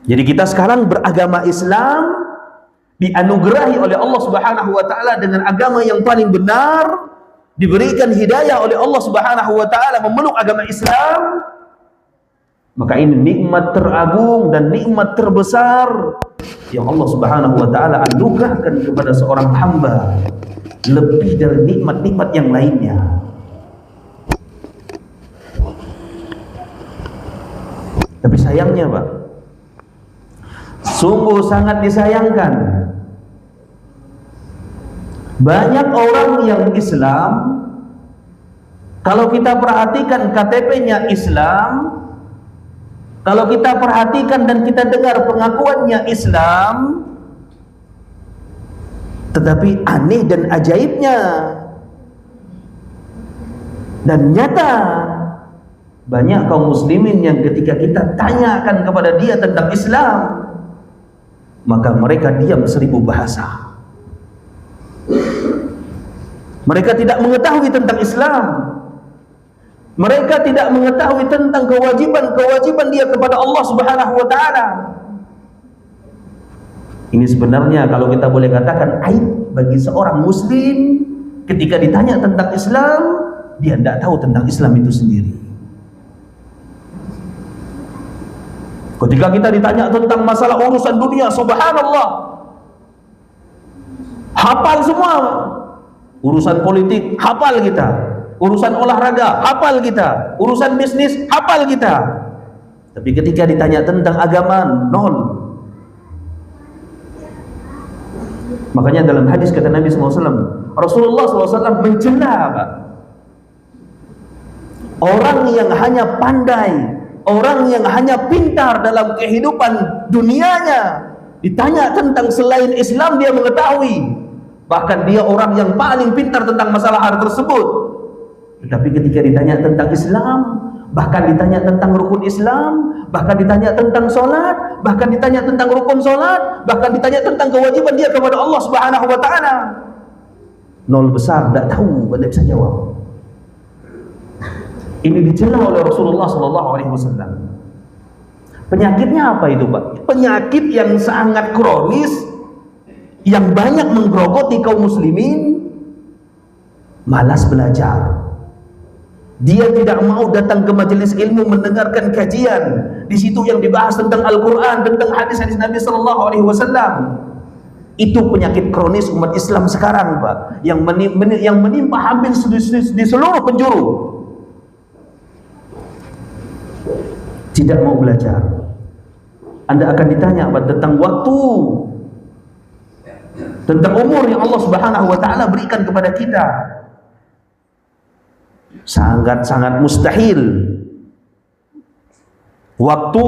Jadi kita sekarang beragama Islam, dianugerahi oleh Allah Subhanahu wa taala dengan agama yang paling benar, diberikan hidayah oleh Allah Subhanahu wa taala memeluk agama Islam. Maka ini nikmat teragung dan nikmat terbesar yang Allah Subhanahu wa taala anugerahkan kepada seorang hamba, lebih dari nikmat-nikmat yang lainnya. Tapi sayangnya, Pak, sungguh sangat disayangkan, banyak orang yang Islam, kalau kita perhatikan KTP-nya Islam, kalau kita perhatikan dan kita dengar pengakuannya Islam, tetapi aneh dan ajaibnya dan nyata, banyak kaum muslimin yang ketika kita tanyakan kepada dia tentang Islam, maka mereka diam 1000 bahasa. Mereka tidak mengetahui tentang Islam. Mereka tidak mengetahui tentang kewajiban-kewajiban dia kepada Allah Subhanahu wa taala. Ini sebenarnya kalau kita boleh katakan aib bagi seorang muslim, ketika ditanya tentang Islam, dia tidak tahu tentang Islam itu sendiri. Ketika kita ditanya tentang masalah urusan dunia, subhanallah, hafal semua. Urusan politik, hafal kita. Urusan olahraga, hafal kita. Urusan bisnis, hafal kita. Tapi ketika ditanya tentang agama, nol. Makanya dalam hadis kata Nabi SAW, Rasulullah SAW mencela, Pak, orang yang hanya pandai, orang yang hanya pintar dalam kehidupan dunianya, ditanya tentang selain Islam dia mengetahui. Bahkan dia orang yang paling pintar tentang masalah hal tersebut. Tetapi ketika ditanya tentang Islam, bahkan ditanya tentang rukun Islam, bahkan ditanya tentang sholat, bahkan ditanya tentang rukun sholat, bahkan ditanya tentang kewajiban dia kepada Allah Subhanahu wa ta'ala, nol besar, tidak tahu, tidak bisa jawab. Ini dicela oleh Rasulullah SAW. Penyakitnya apa itu, Pak? Penyakit yang sangat kronis, yang banyak menggerogoti kaum muslimin, malas belajar. Dia tidak mau datang ke majelis ilmu mendengarkan kajian. Di situ yang dibahas tentang Al-Quran, tentang hadis-hadis Nabi SAW. Itu penyakit kronis umat Islam sekarang, Pak, yang menimpa hampir di seluruh penjuru. Tidak mau belajar. Anda akan ditanya, Pak, tentang waktu, tentang umur yang Allah Subhanahu wa ta'ala berikan kepada kita. Sangat-sangat mustahil waktu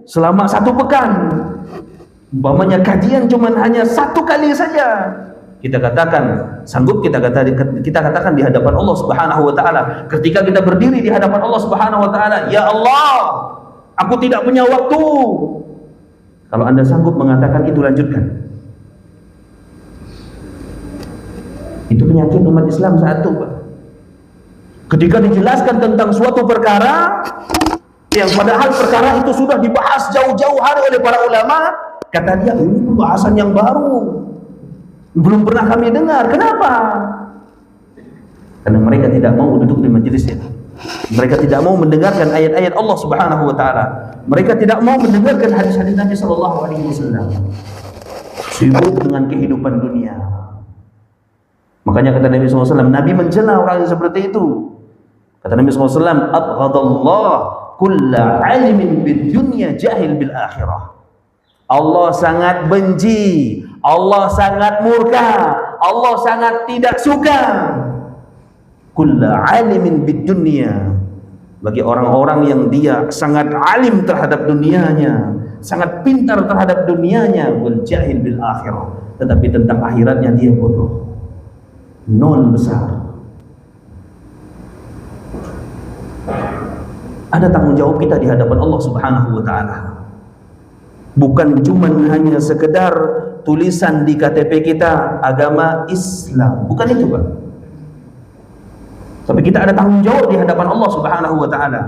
selama 1 pekan, umpamanya kajian cuman hanya 1 kali saja, kita katakan sanggup, kita katakan di hadapan Allah Subhanahu wa ta'ala, ketika kita berdiri di hadapan Allah Subhanahu wa ta'ala, ya Allah, aku tidak punya waktu. Kalau Anda sanggup mengatakan itu, lanjutkan. Itu penyakit umat Islam satu, Pak. Ketika dijelaskan tentang suatu perkara yang padahal perkara itu sudah dibahas jauh-jauh hari oleh para ulama, kata dia, ini pembahasan yang baru, belum pernah kami dengar. Kenapa? Karena mereka tidak mau duduk di majelis itu. Mereka tidak mau mendengarkan ayat-ayat Allah Subhanahu wa ta'ala. Mereka tidak mau mendengarkan hadis-hadis Nabi sallallahu alaihi wasallam. Sibuk dengan kehidupan dunia. Makanya kata Nabi SAW, Nabi mencela orang yang seperti itu. Kata Nabi SAW, abghadallah kulla alimin bid dunya jahil bil akhirah. Allah sangat benci, Allah sangat murka, Allah sangat tidak suka kulla alimin bid dunya, bagi orang-orang yang dia sangat alim terhadap dunianya, sangat pintar terhadap dunianya, wal jahil bil akhirah, tetapi tentang akhiratnya dia bodoh. Non besar. Ada tanggung jawab kita di hadapan Allah Subhanahu wa ta'ala. Bukan cuma hanya sekedar tulisan di KTP kita agama Islam, bukan itu, Pak. Tapi kita ada tanggung jawab di hadapan Allah Subhanahu wa ta'ala.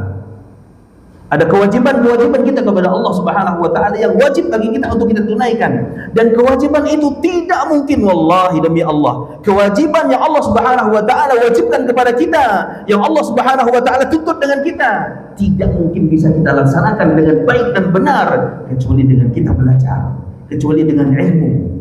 Ada kewajiban-kewajiban kita kepada Allah Subhanahu wa taala yang wajib bagi kita untuk kita tunaikan. Dan kewajiban itu tidak mungkin, wallahi demi Allah, kewajiban yang Allah Subhanahu wa taala wajibkan kepada kita, yang Allah Subhanahu wa taala tuntut dengan kita, tidak mungkin bisa kita laksanakan dengan baik dan benar kecuali dengan kita belajar, kecuali dengan ilmu.